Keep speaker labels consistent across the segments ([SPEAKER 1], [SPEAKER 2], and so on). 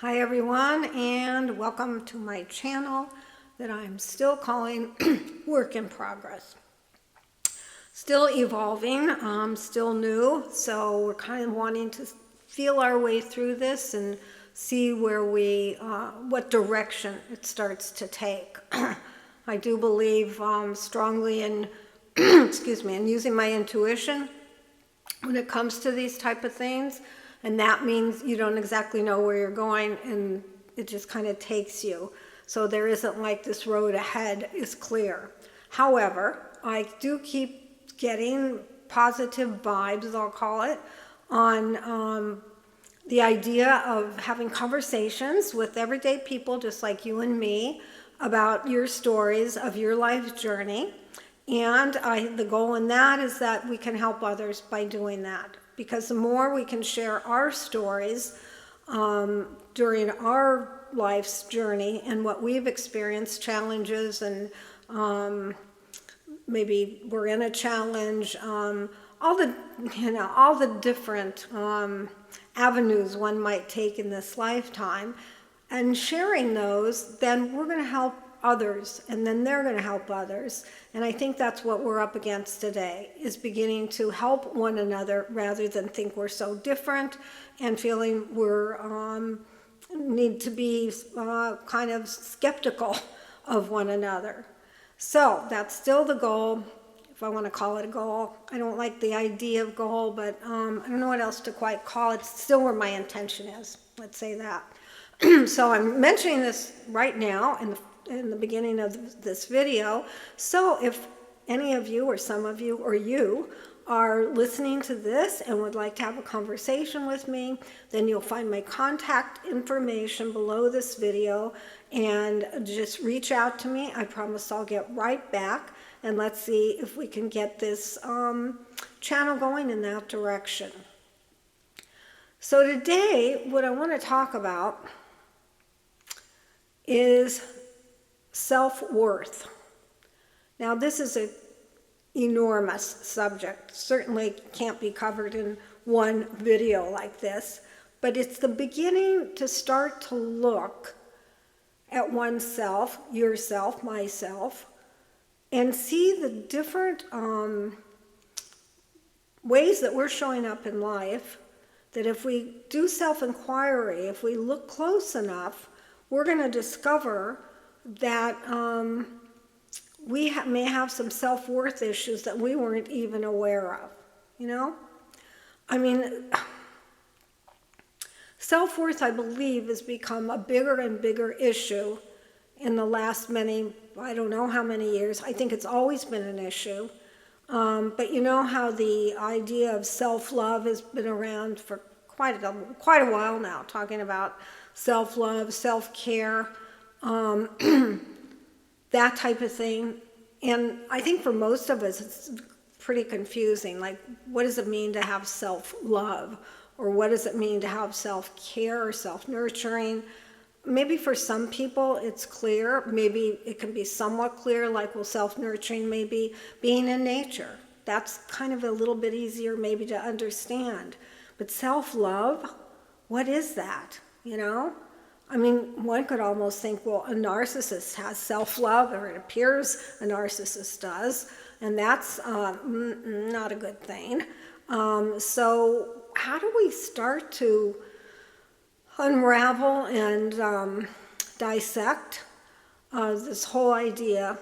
[SPEAKER 1] Hi everyone, and welcome to my channel that I'm still calling Work in Progress. Still evolving, still new, so we're kind of wanting to feel our way through this and see where what direction it starts to take. I do believe strongly in, excuse me, in using my intuition when it comes to these type of things. And that means you don't exactly know where you're going and it just kind of takes you. So there isn't like this road ahead is clear. However, I do keep getting positive vibes, I'll call it, on the idea of having conversations with everyday people just like you and me about your stories of your life journey. And the goal in that is that we can help others by doing that. Because the more we can share our stories during our life's journey and what we've experienced, challenges, and maybe we're in a challenge, all the different avenues one might take in this lifetime, and sharing those, then we're going to help others, and then they're going to help others. And I think that's what we're up against today, is beginning to help one another rather than think we're so different and feeling we're need to be kind of skeptical of one another. So that's still the goal, if I want to call it a goal. I don't like the idea of goal, but I don't know what else to quite call it. It's still where my intention is, let's say that. So I'm mentioning this right now in the beginning of this video. So if any of you or some of you or you are listening to this and would like to have a conversation with me, then you'll find my contact information below this video and just reach out to me. I promise I'll get right back, and let's see if we can get this channel going in that direction. So today, what I want to talk about is self-worth. Now, this is an enormous subject. Certainly can't be covered in one video like this, but it's the beginning to start to look at oneself, yourself, myself, and see the different ways that we're showing up in life, that if we do self-inquiry, if we look close enough, we're going to discover that we may have some self-worth issues that we weren't even aware of, you know? I mean, self-worth, I believe, has become a bigger and bigger issue in the last I don't know how many years. I think it's always been an issue. But you know how the idea of self-love has been around for quite a while now, talking about self-love, self-care, that type of thing. And I think for most of us, it's pretty confusing. Like, what does it mean to have self-love? Or what does it mean to have self-care or self-nurturing? Maybe for some people it's clear. Maybe it can be somewhat clear, like, well, self-nurturing may be being in nature. That's kind of a little bit easier maybe to understand. But self-love, what is that, you know? I mean, one could almost think, well, a narcissist has self-love, or it appears a narcissist does, and that's not a good thing. So how do we start to unravel and dissect this whole idea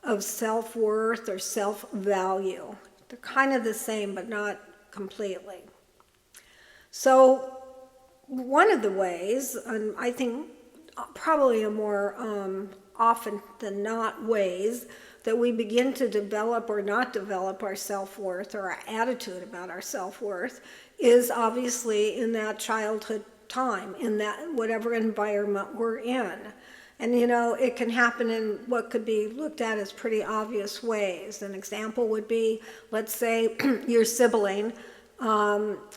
[SPEAKER 1] of self-worth or self-value? They're kind of the same, but not completely. So one of the ways, and I think probably a more often than not ways, that we begin to develop or not develop our self-worth or our attitude about our self-worth is obviously in that childhood time, in that whatever environment we're in. And you know, it can happen in what could be looked at as pretty obvious ways. An example would be, let's say your sibling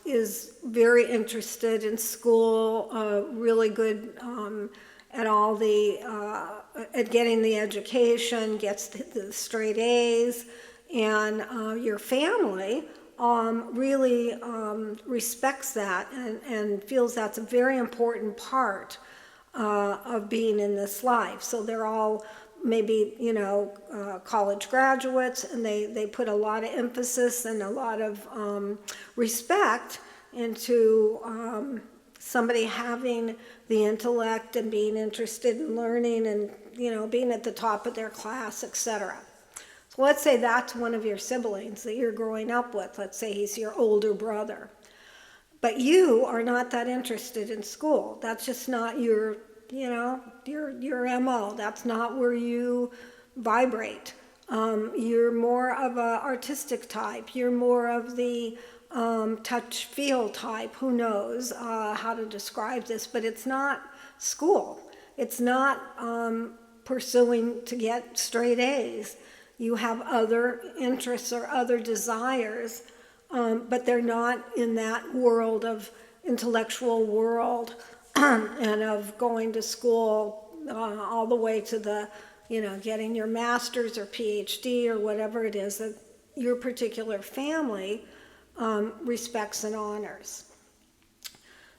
[SPEAKER 1] is very interested in school, really good at all at getting the education, gets the straight A's, and your family really respects that and feels that's a very important part of being in this life. So they're all maybe, college graduates, and they put a lot of emphasis and a lot of respect into somebody having the intellect and being interested in learning and, being at the top of their class, etc. So let's say that's one of your siblings that you're growing up with. Let's say he's your older brother. But you are not that interested in school. That's just not your MO. That's not where you vibrate. You're more of an artistic type. You're more of the touch feel type. Who knows how to describe this, but it's not school. It's not pursuing to get straight A's. You have other interests or other desires, but they're not in that world of intellectual world and of going to school all the way to the, getting your master's or PhD or whatever it is that your particular family respects and honors.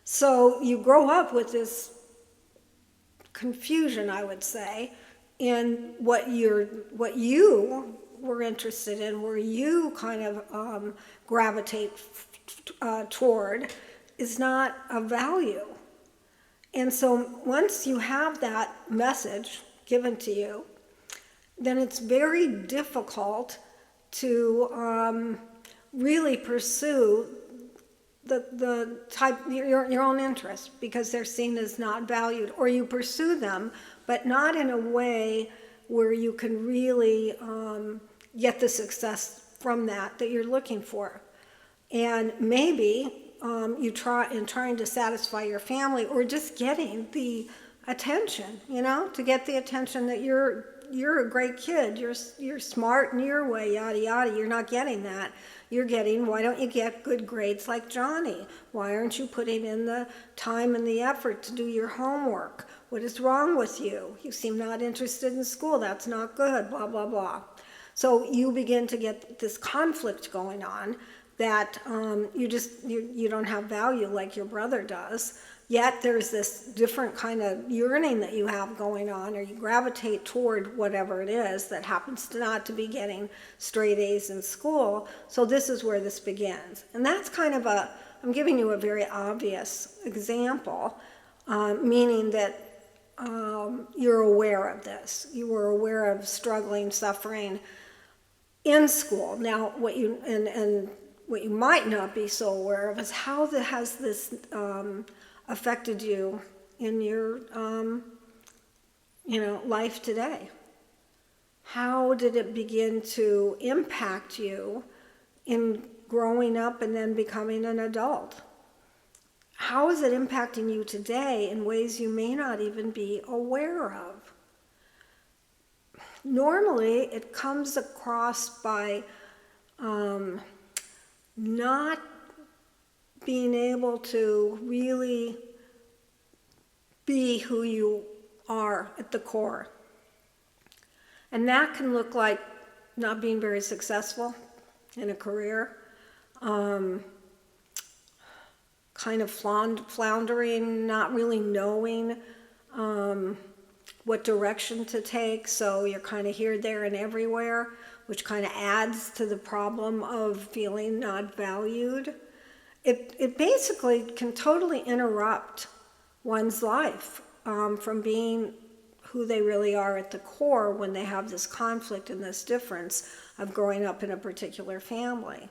[SPEAKER 1] So you grow up with this confusion, I would say, in what you were interested in, where you kind of gravitate toward, is not of value. And so once you have that message given to you, then it's very difficult to really pursue the type, your own interest, because they're seen as not valued. Or you pursue them, but not in a way where you can really get the success from that you're looking for. And maybe you trying to satisfy your family, or just getting the attention, to get the attention that you're a great kid, you're smart in your way, yada yada. You're not getting that. You're getting, why don't you get good grades like Johnny? Why aren't you putting in the time and the effort to do your homework? What is wrong with you? You seem not interested in school. That's not good, blah, blah, blah. So you begin to get this conflict going on that you don't have value like your brother does. Yet there's this different kind of yearning that you have going on, or you gravitate toward whatever it is that happens to not to be getting straight A's in school. So this is where this begins. And that's kind of I'm giving you a very obvious example, meaning that you're aware of this. You were aware of struggling, suffering in school. Now, what you might not be so aware of is how has this affected you in your life today. How did it begin to impact you in growing up and then becoming an adult? How is it impacting you today in ways you may not even be aware of? Normally, it comes across by not being able to really be who you are at the core. And that can look like not being very successful in a career, kind of floundering, not really knowing what direction to take, so you're kind of here, there, and everywhere, which kind of adds to the problem of feeling not valued. It basically can totally interrupt one's life from being who they really are at the core when they have this conflict and this difference of growing up in a particular family.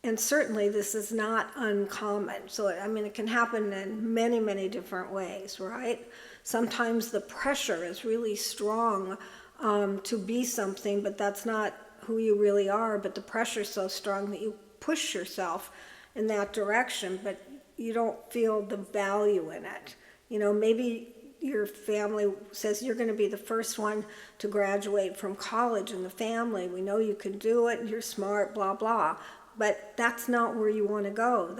[SPEAKER 1] And certainly this is not uncommon. So, it can happen in many, many different ways, right? Sometimes the pressure is really strong to be something, but that's not who you really are. But the pressure is so strong that you push yourself in that direction, but you don't feel the value in it. Maybe your family says you're going to be the first one to graduate from college in the family. We know you can do it, you're smart, blah, blah. But that's not where you want to go.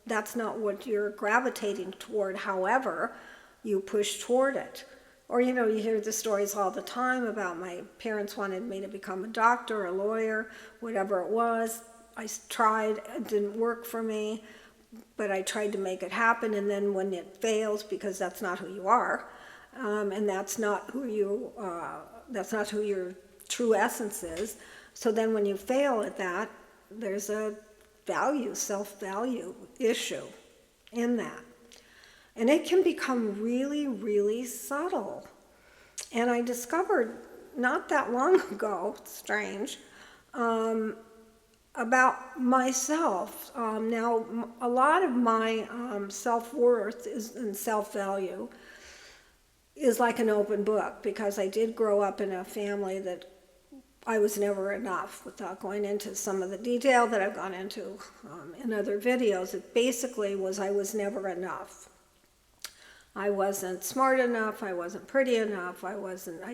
[SPEAKER 1] That's not what you're gravitating toward. However, you push toward it. Or, you hear the stories all the time about my parents wanted me to become a doctor, a lawyer, whatever it was. tried, it didn't work for me, but I tried to make it happen, and then when it fails, because that's not who you are, and that's not who your true essence is, so then when you fail at that, there's a self-value issue in that. And it can become really, really subtle. And I discovered not that long ago, strange, about myself. Now, a lot of my self-worth and self-value is like an open book, because I did grow up in a family that I was never enough, without going into some of the detail that I've gone into in other videos. It basically was I was never enough. I wasn't smart enough, I wasn't pretty enough, I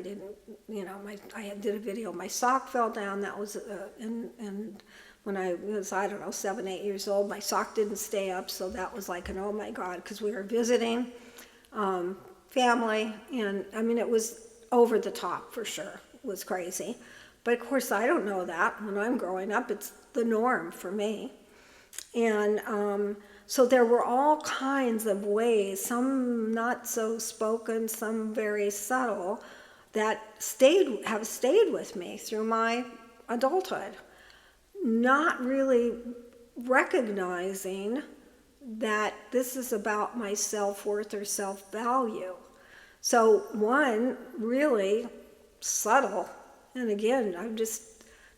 [SPEAKER 1] did a video, my sock fell down, that was, and when I was, 7, 8 years old, my sock didn't stay up, so that was like an oh my God, because we were visiting family, and it was over the top for sure, it was crazy. But of course I don't know that when I'm growing up, it's the norm for me. And so there were all kinds of ways, some not so spoken, some very subtle, that have stayed with me through my adulthood. Not really recognizing that this is about my self-worth or self-value. So one really subtle, and again, I've just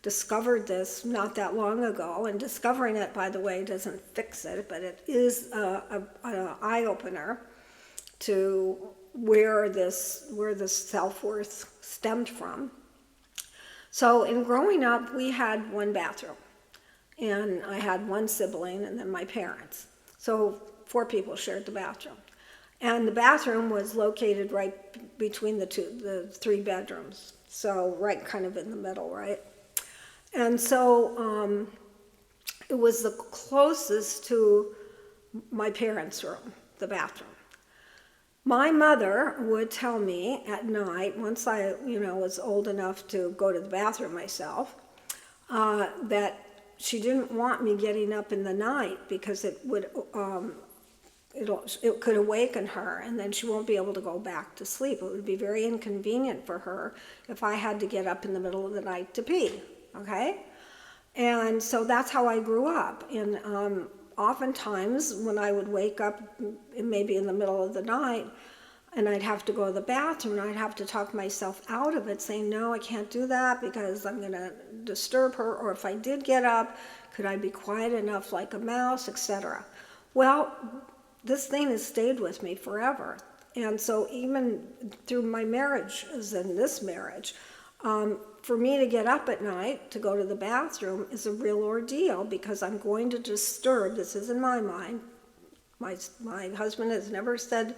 [SPEAKER 1] discovered this not that long ago, and discovering it, by the way, doesn't fix it, but it is an eye-opener to where this self-worth stemmed from. So in growing up, we had one bathroom, and I had one sibling and then my parents. So 4 people shared the bathroom. And the bathroom was located right between the 3 bedrooms, so right kind of in the middle, right? And so it was the closest to my parents' room, the bathroom. My mother would tell me at night, once I was old enough to go to the bathroom myself, that she didn't want me getting up in the night because it could awaken her, and then she won't be able to go back to sleep. It would be very inconvenient for her if I had to get up in the middle of the night to pee. Okay? And so that's how I grew up. And oftentimes when I would wake up, maybe in the middle of the night, and I'd have to go to the bathroom, and I'd have to talk myself out of it, saying, no, I can't do that because I'm going to disturb her. Or if I did get up, could I be quiet enough like a mouse, etc. Well, this thing has stayed with me forever. And so even through my marriage, as in this marriage, for me to get up at night to go to the bathroom is a real ordeal, because I'm going to disturb, this is in my mind, my husband has never said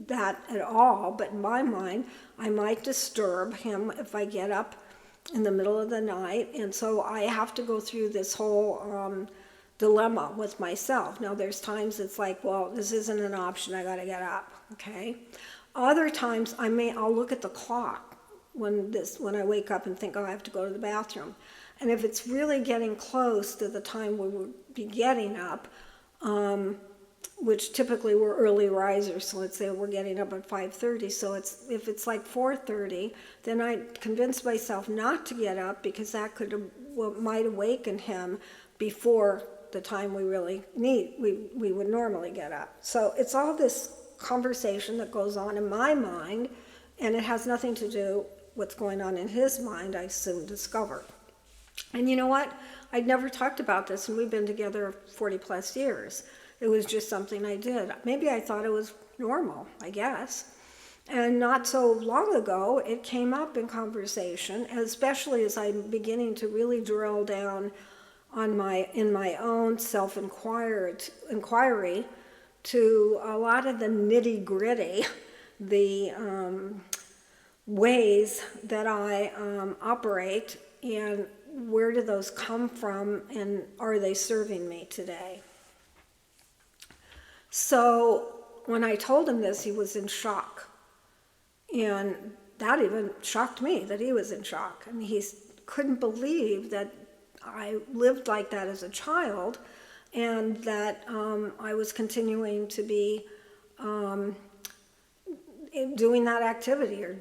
[SPEAKER 1] that at all, but in my mind, I might disturb him if I get up in the middle of the night, and so I have to go through this whole dilemma with myself. Now there's times it's like, well, this isn't an option, I gotta get up, okay? Other times I'll look at the clock when I wake up and think, oh, I have to go to the bathroom. And if it's really getting close to the time we would be getting up, which typically we're early risers, so let's say we're getting up at 5:30, so if it's like 4:30, then I convince myself not to get up, because that might awaken him before the time we really we would normally get up. So it's all this conversation that goes on in my mind, and it has nothing to do what's going on in his mind, I soon discovered. And you know what? I'd never talked about this, and we've been together 40 plus years. It was just something I did. Maybe I thought it was normal, I guess. And not so long ago, it came up in conversation, especially as I'm beginning to really drill down in my own self-inquiry to a lot of the nitty-gritty, the ways that I operate, and where do those come from, and are they serving me today? So when I told him this, he was in shock. And that even shocked me, that he was in shock. And he couldn't believe that I lived like that as a child, and that I was continuing to be doing that activity, or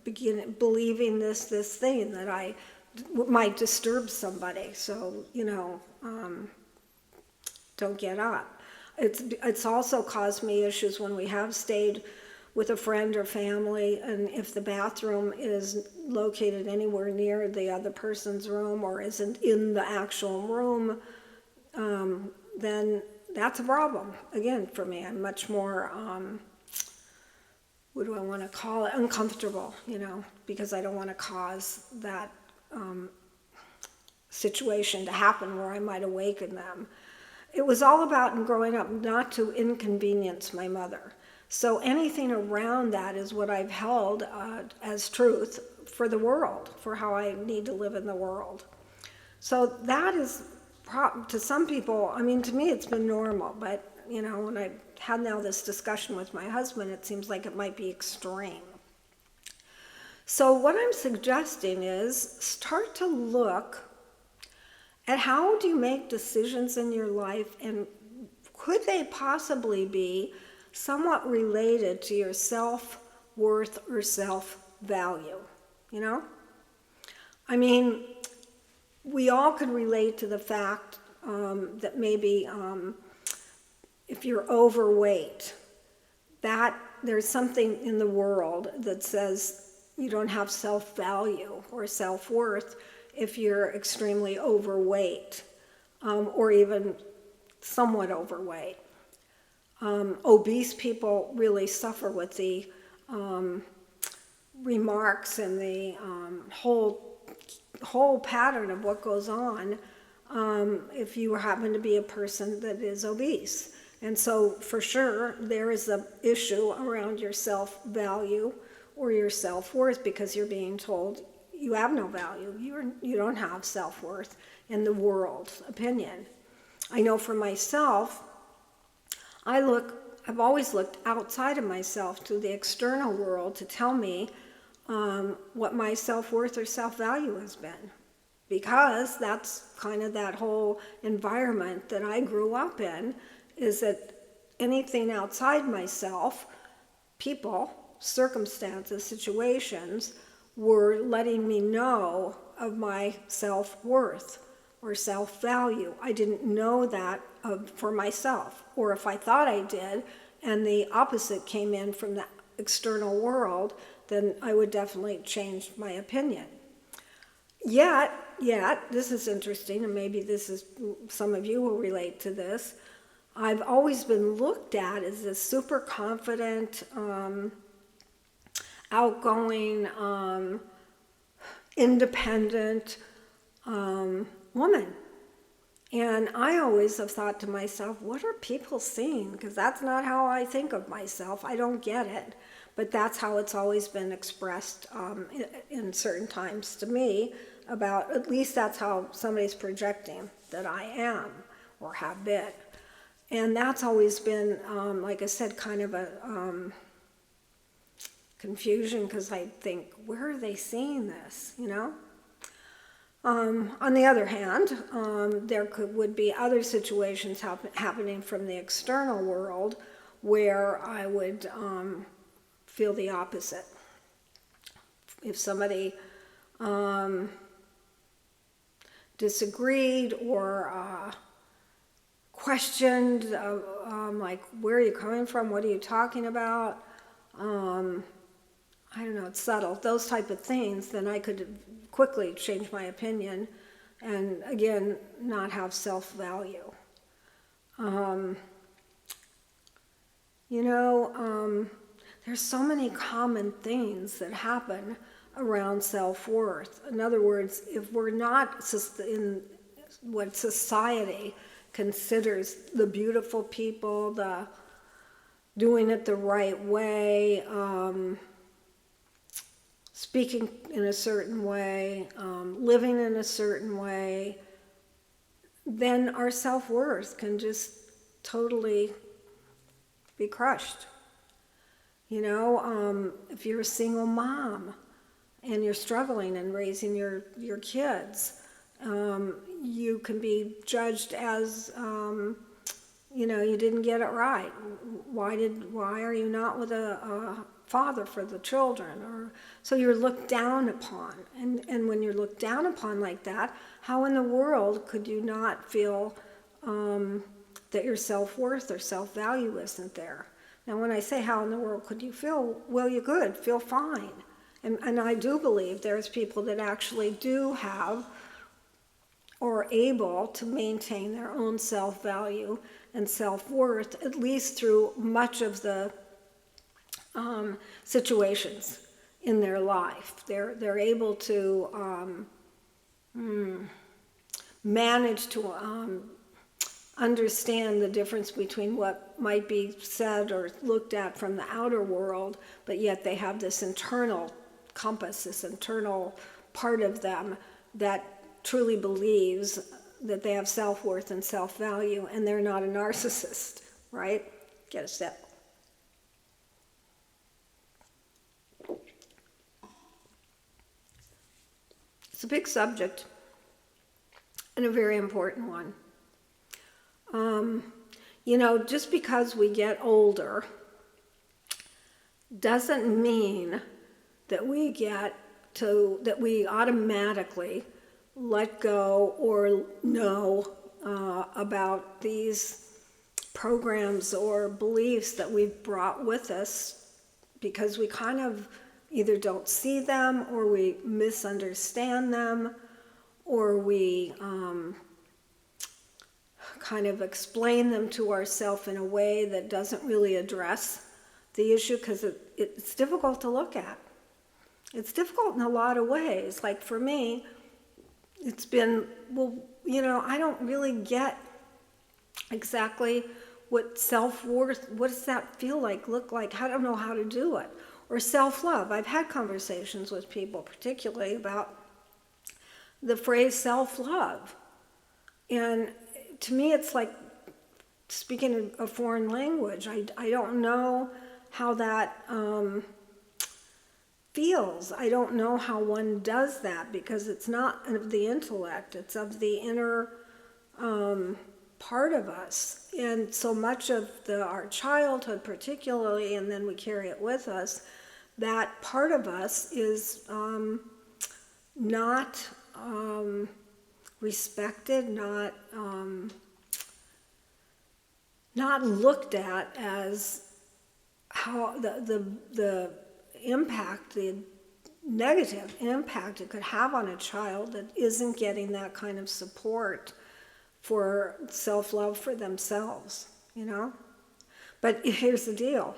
[SPEAKER 1] believing this thing that I might disturb somebody. So, don't get up. It's also caused me issues when we have stayed with a friend or family, and if the bathroom is located anywhere near the other person's room or isn't in the actual room, then that's a problem, again, for me. I'm much more, what do I want to call it, uncomfortable, because I don't want to cause that situation to happen where I might awaken them. It was all about, in growing up, not to inconvenience my mother. So anything around that is what I've held as truth for the world, for how I need to live in the world. So that is, to some people, to me it's been normal, but when I had now this discussion with my husband, it seems like it might be extreme. So what I'm suggesting is start to look at how do you make decisions in your life, and could they possibly be somewhat related to your self-worth or self-value, we all could relate to the fact that maybe if you're overweight, that there's something in the world that says you don't have self-value or self-worth if you're extremely overweight, or even somewhat overweight. Obese people really suffer with the remarks and the whole pattern of what goes on if you happen to be a person that is obese. And so for sure there is an issue around your self-value or your self-worth, because you're being told you have no value, you don't have self-worth in the world's opinion. I know for myself, I've always looked outside of myself to the external world to tell me what my self-worth or self-value has been, because that's kind of that whole environment that I grew up in, is that anything outside myself, people, circumstances, situations, were letting me know of my self-worth or self-value. I didn't know that for myself, or if I thought I did, and the opposite came in from the external world, then I would definitely change my opinion. Yet, this is interesting, and maybe some of you will relate to this. I've always been looked at as a super confident, outgoing, independent woman. And I always have thought to myself, what are people seeing? Because that's not how I think of myself. I don't get it. But that's how it's always been expressed in certain times to me, about, at least that's how somebody's projecting that I am or have been. And that's always been, like I said, kind of a confusion, because I think, where are they seeing this, On the other hand, there would be other situations happening from the external world where I would feel the opposite. If somebody disagreed or questioned, like, where are you coming from? What are you talking about? I don't know, it's subtle. Those type of things, then I could quickly change my opinion and, again, not have self-value. There's so many common things that happen around self-worth. In other words, if we're not in what society considers the beautiful people, the doing it the right way, speaking in a certain way, living in a certain way, then our self-worth can just totally be crushed. If you're a single mom and you're struggling and raising your kids, You can be judged as, you didn't get it right. Why are you not with a father for the children? Or so you're looked down upon. And when you're looked down upon like that, how in the world could you not feel that your self-worth or self-value isn't there? Now, when I say how in the world could you feel, well, you could feel fine. And I do believe there's people that actually do have or able to maintain their own self-value and self-worth, at least through much of the situations in their life. They're able to manage to understand the difference between what might be said or looked at from the outer world, but yet they have this internal compass, this internal part of them that truly believes that they have self-worth and self-value, and they're not a narcissist, right? Get a sip. It's a big subject and a very important one. Just because we get older doesn't mean that we automatically let go or know about these programs or beliefs that we've brought with us, because we kind of either don't see them, or we misunderstand them, or we kind of explain them to ourselves in a way that doesn't really address the issue, because it's difficult to look at. It's difficult in a lot of ways. Like for me, it's been, I don't really get exactly what self-worth, what does that feel like, look like? I don't know how to do it. Or self-love. I've had conversations with people, particularly about the phrase self-love. And to me, it's like speaking a foreign language. I don't know how that feels. I don't know how one does that, because it's not of the intellect, it's of the inner part of us. And so much of our childhood particularly, and then we carry it with us, that part of us is not respected, not looked at as how the impact, the negative impact it could have on a child that isn't getting that kind of support for self-love for themselves, But here's the deal.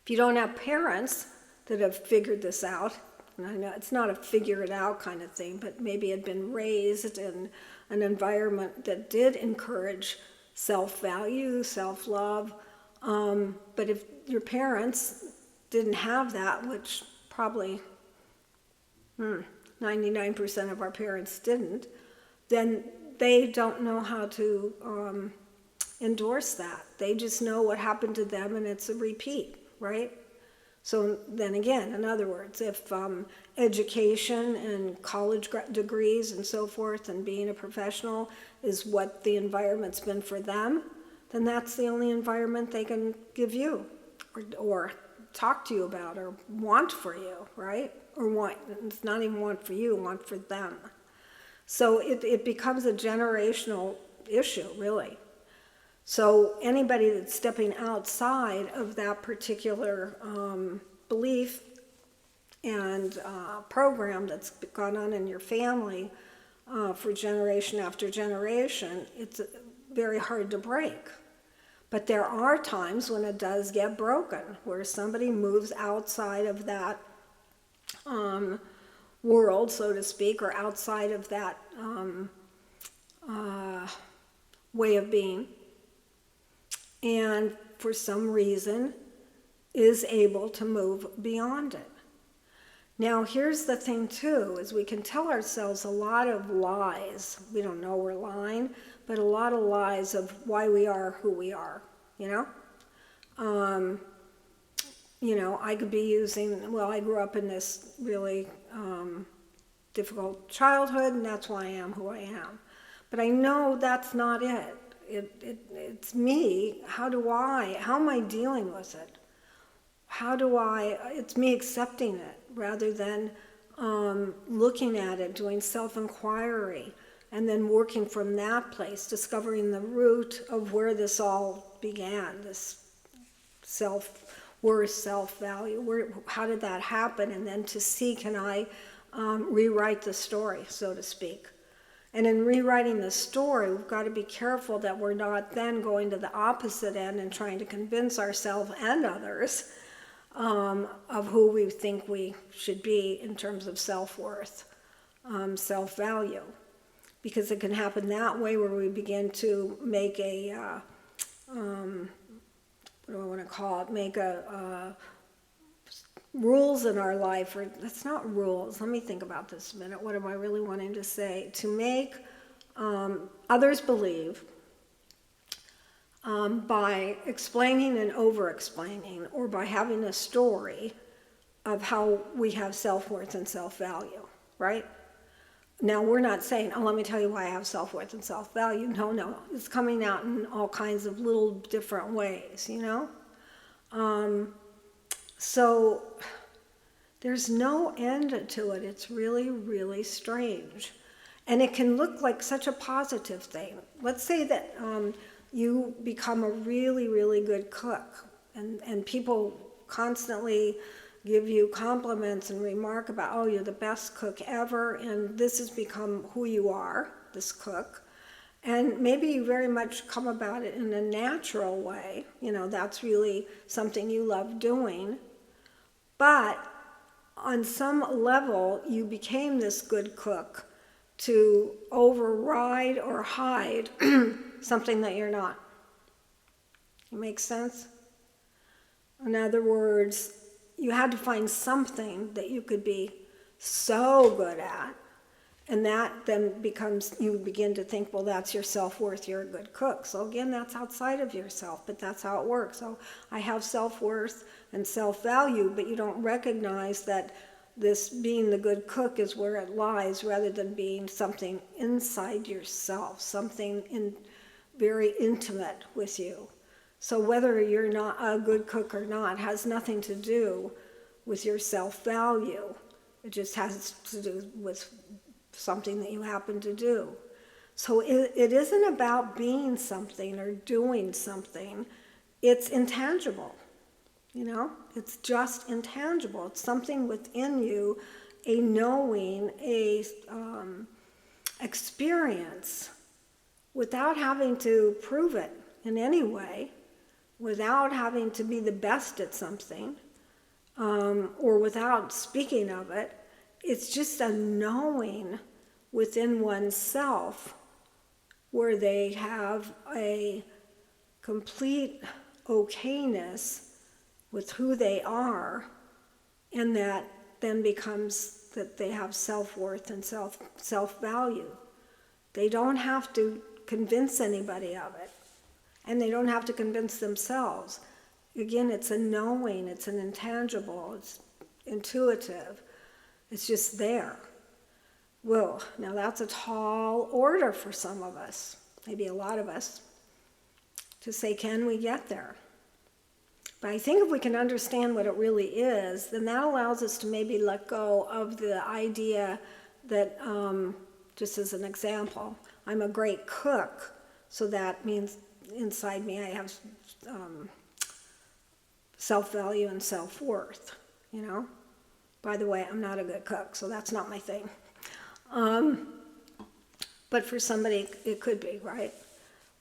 [SPEAKER 1] If you don't have parents that have figured this out, and I know it's not a figure it out kind of thing, but maybe had been raised in an environment that did encourage self-value, self-love, but if your parents didn't have that, which probably 99% of our parents didn't, then they don't know how to endorse that. They just know what happened to them, and it's a repeat, right? So then again, in other words, if education and college degrees and so forth and being a professional is what the environment's been for them, then that's the only environment they can give you or talk to you about or want for you, right? Or it's not even want for you, want for them. So it becomes a generational issue, really. So anybody that's stepping outside of that particular belief and program that's gone on in your family for generation after generation, it's very hard to break. But there are times when it does get broken, where somebody moves outside of that world, so to speak, or outside of that way of being, and for some reason is able to move beyond it. Now, here's the thing too, is we can tell ourselves a lot of lies. We don't know we're lying, but a lot of lies of why we are who we are, I could be using, I grew up in this really difficult childhood, and that's why I am who I am. But I know that's not it. It's me. How am I dealing with it? It's me accepting it rather than looking at it, doing self-inquiry, and then working from that place, discovering the root of where this all began, this self-worth, self-value. How did that happen? And then to see, can I rewrite the story, so to speak? And in rewriting the story, we've got to be careful that we're not then going to the opposite end and trying to convince ourselves and others of who we think we should be in terms of self-worth, self-value. Because it can happen that way, where we begin to make rules in our life, or that's not rules. Let me think about this a minute. What am I really wanting to say? To make others believe by explaining and over-explaining, or by having a story of how we have self-worth and self-value, right? Now, we're not saying, oh, let me tell you why I have self-worth and self-value. No. It's coming out in all kinds of little different ways, you know? So there's no end to it. It's really, really strange. And it can look like such a positive thing. Let's say that you become a really, really good cook, and people constantly give you compliments and remark about, oh, you're the best cook ever, and this has become who you are, this cook. And maybe you very much come about it in a natural way. You know, that's really something you love doing. But on some level, you became this good cook to override or hide something that you're not. It makes sense? In other words, you had to find something that you could be so good at, and that then becomes, you begin to think, well, that's your self-worth, you're a good cook. So again, that's outside of yourself, but that's how it works. So I have self-worth and self-value, but you don't recognize that this being the good cook is where it lies, rather than being something inside yourself, something very intimate with you. So whether you're not a good cook or not has nothing to do with your self-value. It just has to do with something that you happen to do. So it isn't about being something or doing something. It's intangible, you know? It's just intangible. It's something within you, a knowing, a experience, without having to prove it in any way, without having to be the best at something, or without speaking of it. It's just a knowing within oneself where they have a complete okayness with who they are, and that then becomes that they have self-worth and self-value. They don't have to convince anybody of it, and they don't have to convince themselves. Again, it's a knowing, it's an intangible, it's intuitive, it's just there. Well, now that's a tall order for some of us, maybe a lot of us, to say, can we get there? But I think if we can understand what it really is, then that allows us to maybe let go of the idea that, just as an example, I'm a great cook, so that means inside me I have self-value and self-worth, you know? By the way, I'm not a good cook, so that's not my thing. But for somebody, it could be, right?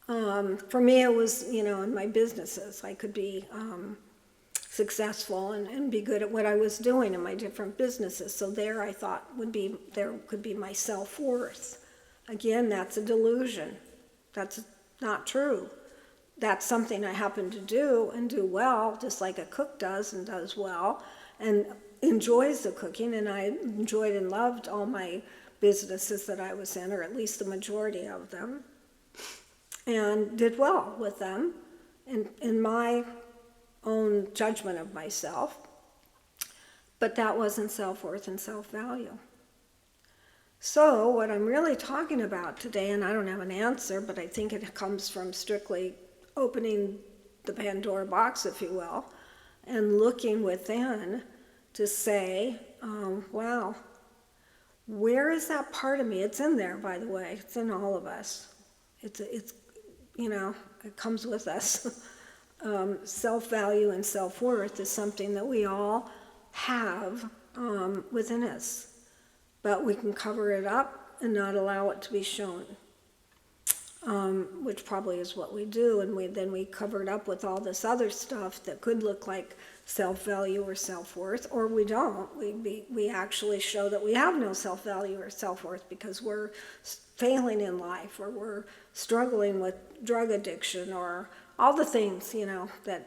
[SPEAKER 1] For me, it was, you know, in my businesses, I could be successful and be good at what I was doing in my different businesses. So there, I thought, there could be my self-worth. Again, that's a delusion. That's not true. That's something I happen to do and do well, just like a cook does and does well, and enjoys the cooking. And I enjoyed and loved all my businesses that I was in, or at least the majority of them, and did well with them in my own judgment of myself. But that wasn't self-worth and self-value. So what I'm really talking about today, and I don't have an answer, but I think it comes from strictly opening the Pandora box, if you will, and looking within to say, wow, where is that part of me? It's in there, by the way. It's in all of us. It's it comes with us. Self-value and self-worth is something that we all have within us. But we can cover it up and not allow it to be shown, which probably is what we do. And then we cover it up with all this other stuff that could look like self-value or self-worth, or we don't. We actually show that we have no self-value or self-worth because we're failing in life, or we're struggling with drug addiction, or all the things, that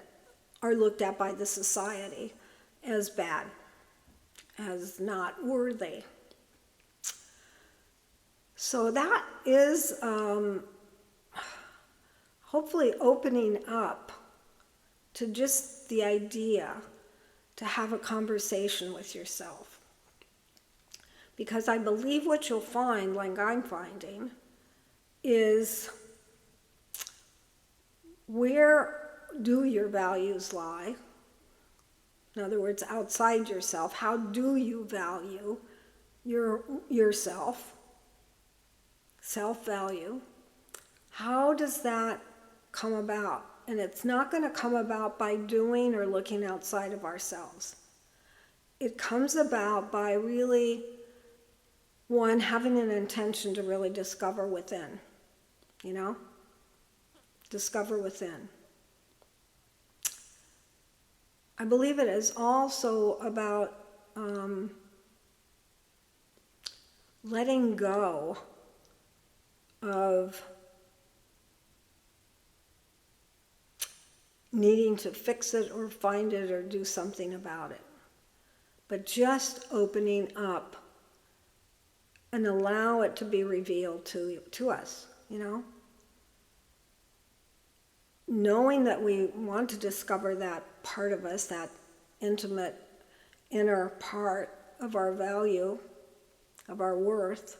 [SPEAKER 1] are looked at by the society as bad, as not worthy. So that is hopefully opening up to just the idea to have a conversation with yourself. Because I believe what you'll find, like I'm finding, is where do your values lie? In other words, outside yourself, how do you value yourself? Self-value. How does that come about? And it's not going to come about by doing or looking outside of ourselves. It comes about by really, one, having an intention to really discover within, discover within. I believe it is also about letting go of needing to fix it or find it or do something about it, but just opening up and allow it to be revealed to us, knowing that we want to discover that part of us, that intimate inner part of our value, of our worth,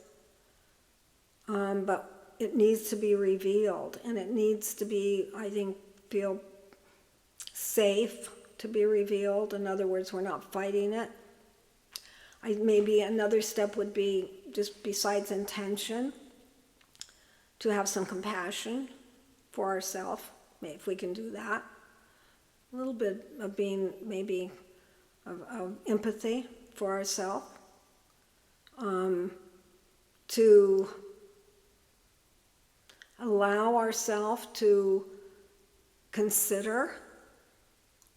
[SPEAKER 1] but it needs to be revealed, and it needs to be, I think, feel safe to be revealed. In other words, we're not fighting it. Maybe another step would be, just besides intention, to have some compassion for ourselves, if we can do that. A little bit of being, maybe, of empathy for ourselves. To allow ourselves to consider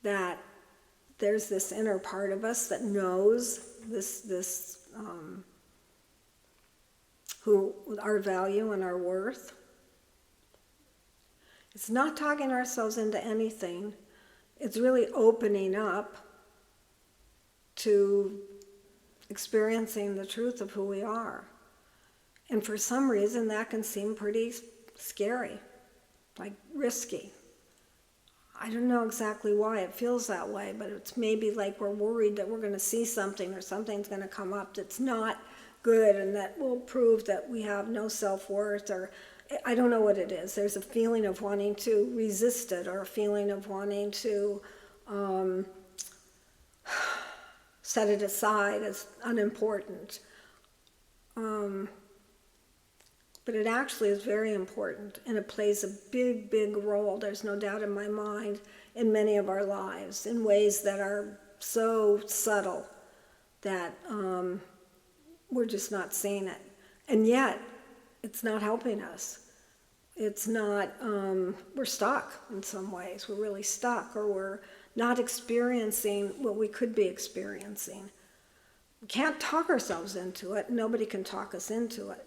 [SPEAKER 1] that there's this inner part of us that knows who our value and our worth. It's not talking ourselves into anything. It's really opening up to experiencing the truth of who we are. And for some reason, that can seem pretty scary, like risky. I don't know exactly why it feels that way, but it's maybe like we're worried that we're going to see something or something's going to come up that's not good and that will prove that we have no self-worth, or I don't know what it is. There's a feeling of wanting to resist it, or a feeling of wanting to set it aside as unimportant. But it actually is very important, and it plays a big, big role, there's no doubt in my mind, in many of our lives, in ways that are so subtle that we're just not seeing it. And yet, it's not helping us. It's not, we're stuck in some ways. We're really stuck, or we're not experiencing what we could be experiencing. We can't talk ourselves into it. Nobody can talk us into it.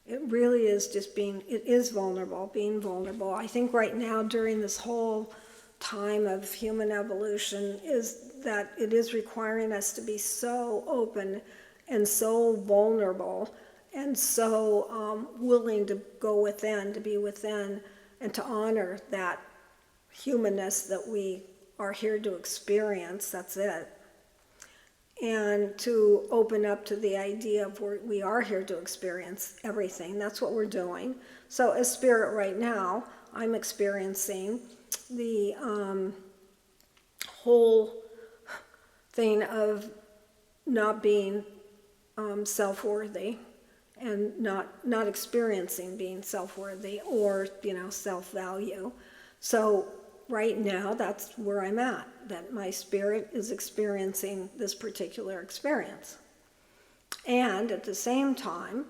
[SPEAKER 1] It really is just it is vulnerable, being vulnerable. I think right now, during this whole time of human evolution, is that it is requiring us to be so open and so vulnerable and so willing to go within, to be within, and to honor that humanness that we are here to experience. That's it. and to open up to the idea of we are here to experience everything. That's what we're doing. So as spirit right now, I'm experiencing the whole thing of not being self-worthy and not experiencing being self-worthy or, self-value. So right now, that's where I'm at, that my spirit is experiencing this particular experience. And at the same time,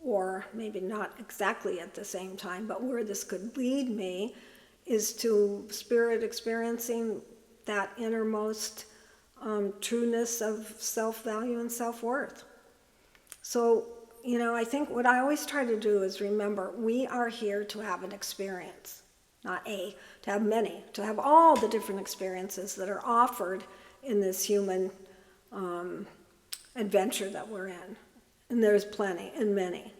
[SPEAKER 1] or maybe not exactly at the same time, but where this could lead me is to spirit experiencing that innermost trueness of self-value and self-worth. So, I think what I always try to do is remember, we are here to have an experience, not to have many, to have all the different experiences that are offered in this human adventure that we're in. And there's plenty and many.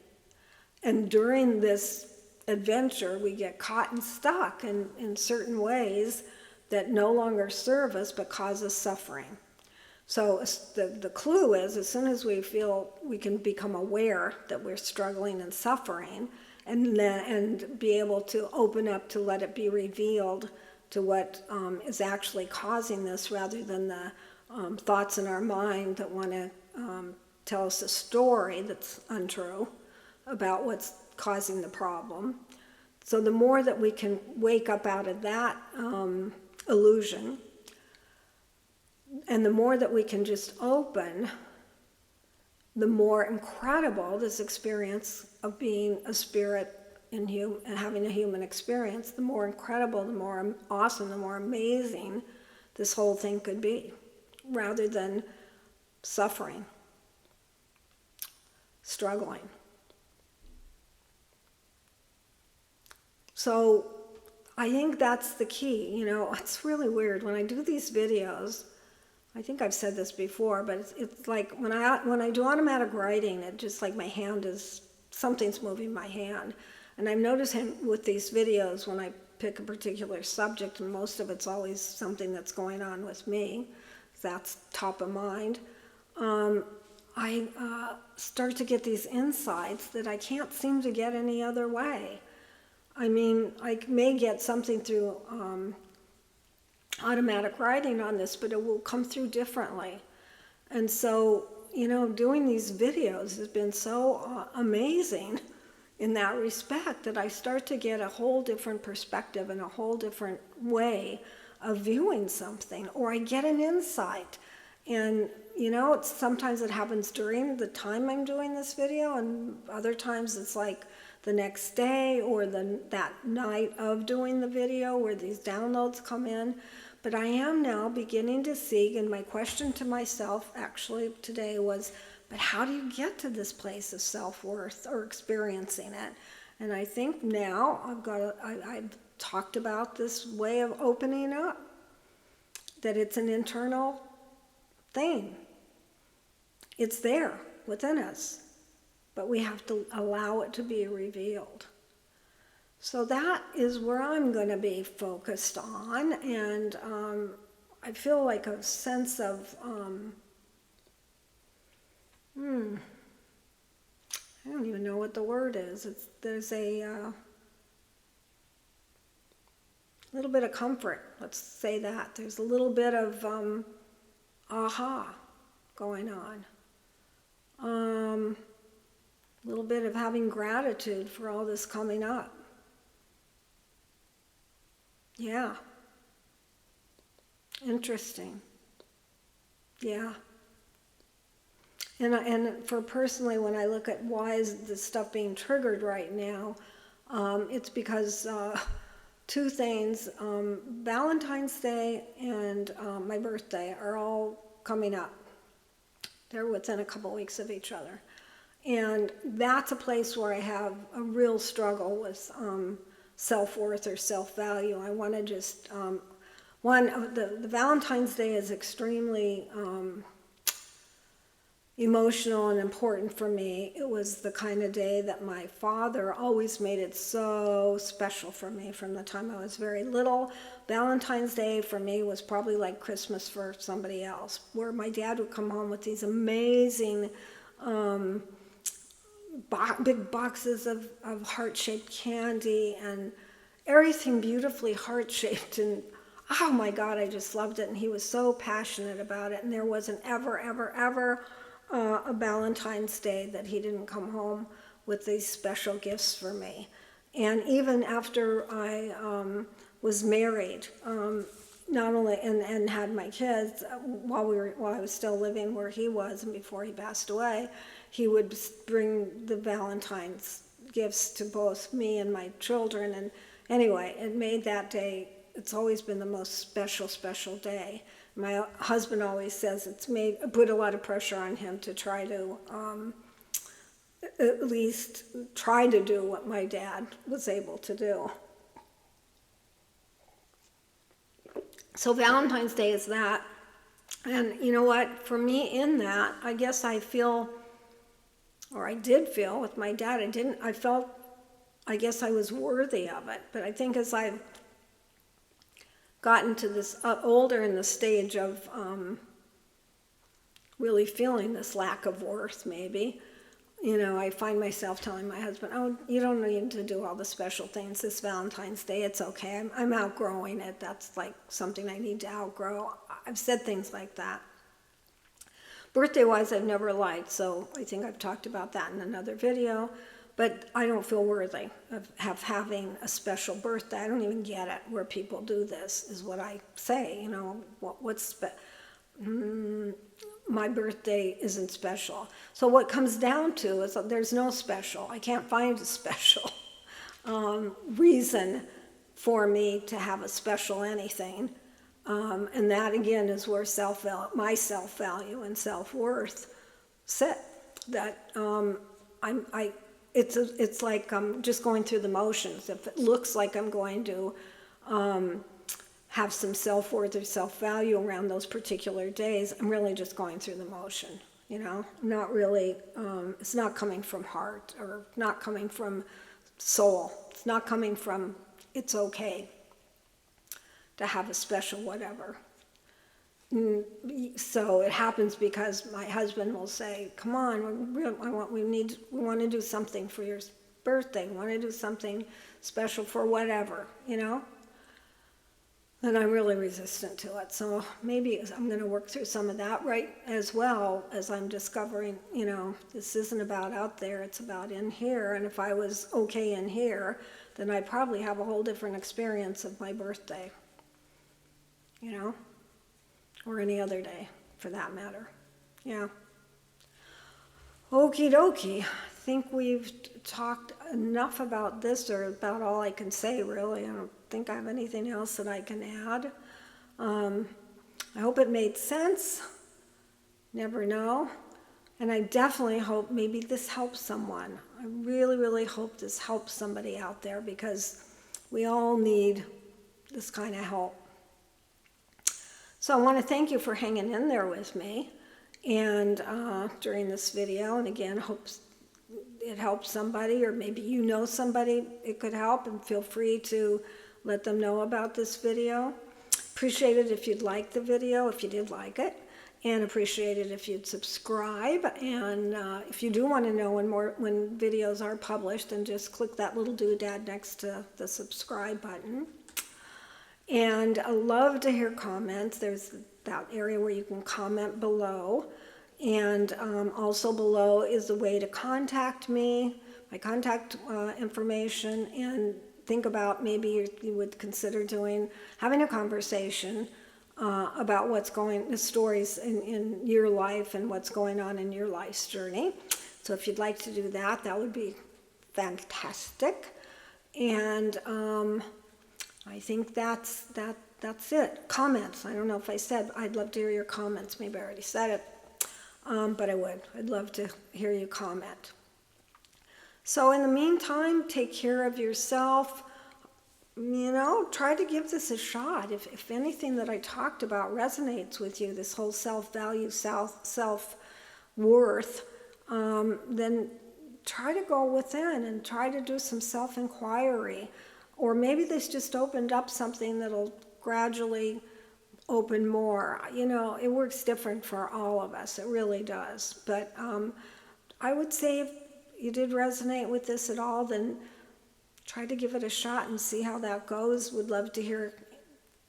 [SPEAKER 1] And during this adventure, we get caught and stuck in certain ways that no longer serve us but cause us suffering. So the clue is, as soon as we feel we can become aware that we're struggling and suffering, and be able to open up to let it be revealed to what is actually causing this, rather than the thoughts in our mind that want to tell us a story that's untrue about what's causing the problem. So the more that we can wake up out of that illusion, and the more that we can just open, the more incredible this experience of being a spirit and having a human experience, the more incredible, the more awesome, the more amazing this whole thing could be, rather than suffering, struggling. So I think that's the key. It's really weird when I do these videos. I think I've said this before, but it's like when I do automatic writing, it just like my hand something's moving my hand. And I'm noticing with these videos, when I pick a particular subject, and most of it's always something that's going on with me, that's top of mind, I start to get these insights that I can't seem to get any other way. I mean, I may get something through automatic writing on this, but it will come through differently. And so, doing these videos has been so amazing in that respect, that I start to get a whole different perspective and a whole different way of viewing something, or I get an insight. And, sometimes it happens during the time I'm doing this video, and other times it's like the next day or that night of doing the video where these downloads come in. But I am now beginning to see, and my question to myself actually today was, but how do you get to this place of self-worth or experiencing it? And I think now I've talked about this way of opening up, that it's an internal thing. It's there within us, but we have to allow it to be revealed. So that is where I'm going to be focused on, and I feel like a sense of, I don't even know what the word is. There's a little bit of comfort, let's say that. There's a little bit of aha going on. A little bit of having gratitude for all this coming up. Yeah. Interesting. Yeah. And for personally, when I look at why is this stuff being triggered right now, it's because two things, Valentine's Day and my birthday are all coming up. They're within a couple weeks of each other. And that's a place where I have a real struggle with self-worth or self-value. I want to just, the Valentine's Day is extremely emotional and important for me. It was the kind of day that my father always made it so special for me from the time I was very little. Valentine's Day for me was probably like Christmas for somebody else, where my dad would come home with these amazing big boxes of heart-shaped candy and everything beautifully heart-shaped, and oh my God, I just loved it. And he was so passionate about it, and there wasn't ever a Valentine's Day that he didn't come home with these special gifts for me. And even after I was married, not only and had my kids, while I was still living where he was and before he passed away, he would bring the Valentine's gifts to both me and my children. And anyway, it made that day, it's always been the most special day. My husband always says put a lot of pressure on him to try to at least try to do what my dad was able to do. So Valentine's Day is that. And you know what? For me in that, I guess I feel, or I did feel with my dad, I guess I was worthy of it. But I think as I've gotten to this older in the stage of really feeling this lack of worth, maybe, I find myself telling my husband, oh, you don't need to do all the special things this Valentine's Day. It's okay. I'm outgrowing it. That's like something I need to outgrow. I've said things like that. Birthday-wise, I've never lied, so I think I've talked about that in another video. But I don't feel worthy of having a special birthday. I don't even get it where people do this, is what I say. My birthday isn't special. So what comes down to is that there's no special. I can't find a special reason for me to have a special anything. And that, again, is where my self-value and self-worth sit. That it's like I'm just going through the motions. If it looks like I'm going to have some self-worth or self-value around those particular days, I'm really just going through the motion, not really, it's not coming from heart or not coming from soul. It's not coming from, it's okay to have a special whatever. So it happens because my husband will say, come on, we want to do something for your birthday. We want to do something special for whatever, And I'm really resistant to it. So maybe I'm going to work through some of that right as well as I'm discovering, this isn't about out there, it's about in here. And if I was okay in here, then I'd probably have a whole different experience of my birthday, or any other day for that matter. Yeah. Okie dokie. I think we've talked enough about this, or about all I can say, really. I don't think I have anything else that I can add. I hope it made sense. Never know. And I definitely hope maybe this helps someone. I really hope this helps somebody out there, because we all need this kind of help. So I want to thank you for hanging in there with me and during this video. And again, hope it helps somebody, or maybe somebody it could help, and feel free to let them know about this video. Appreciate it if you'd like the video, if you did like it, and appreciate it if you'd subscribe. And if you do want to know when videos are published, then just click that little doodad next to the subscribe button. And I love to hear comments. There's that area where you can comment below. And also below is the way to contact me, my contact information, and think about maybe you would consider having a conversation about the stories in your life and what's going on in your life's journey. So if you'd like to do that, that would be fantastic. And I think that's it. Comments. I don't know if I said, I'd love to hear your comments. Maybe I already said it, but I would. I'd love to hear you comment. So in the meantime, take care of yourself. Try to give this a shot. If anything that I talked about resonates with you, this whole self-value, self-worth worth, then try to go within and try to do some self-inquiry. Or maybe this just opened up something that'll gradually open more. You know, it works different for all of us. It really does. But I would say if you did resonate with this at all, then try to give it a shot and see how that goes. Would love to hear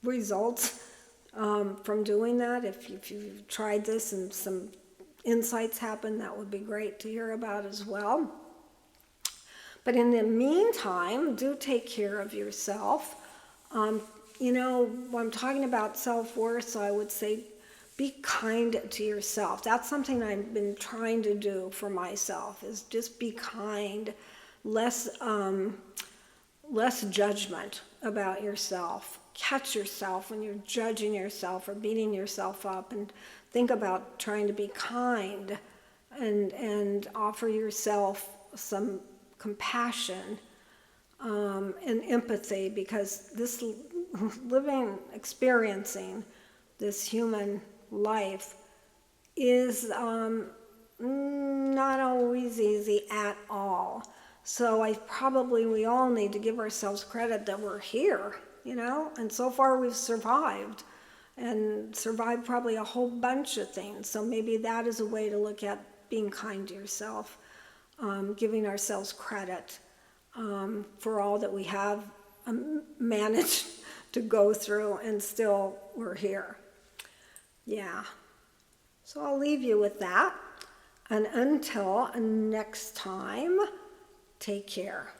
[SPEAKER 1] results from doing that. If you've tried this and some insights happen, that would be great to hear about as well. But in the meantime, do take care of yourself. You know, when I'm talking about self-worth, so I would say be kind to yourself. That's something I've been trying to do for myself, is just be kind, less judgment about yourself. Catch yourself when you're judging yourself or beating yourself up, and think about trying to be kind and offer yourself some compassion and empathy, because this experiencing this human life is not always easy at all. So we all need to give ourselves credit that we're here, you know, and so far we've survived, and survived probably a whole bunch of things. So maybe that is a way to look at being kind to yourself, giving ourselves credit for all that we have managed to go through, and still we're here. Yeah. So I'll leave you with that. And until next time, take care.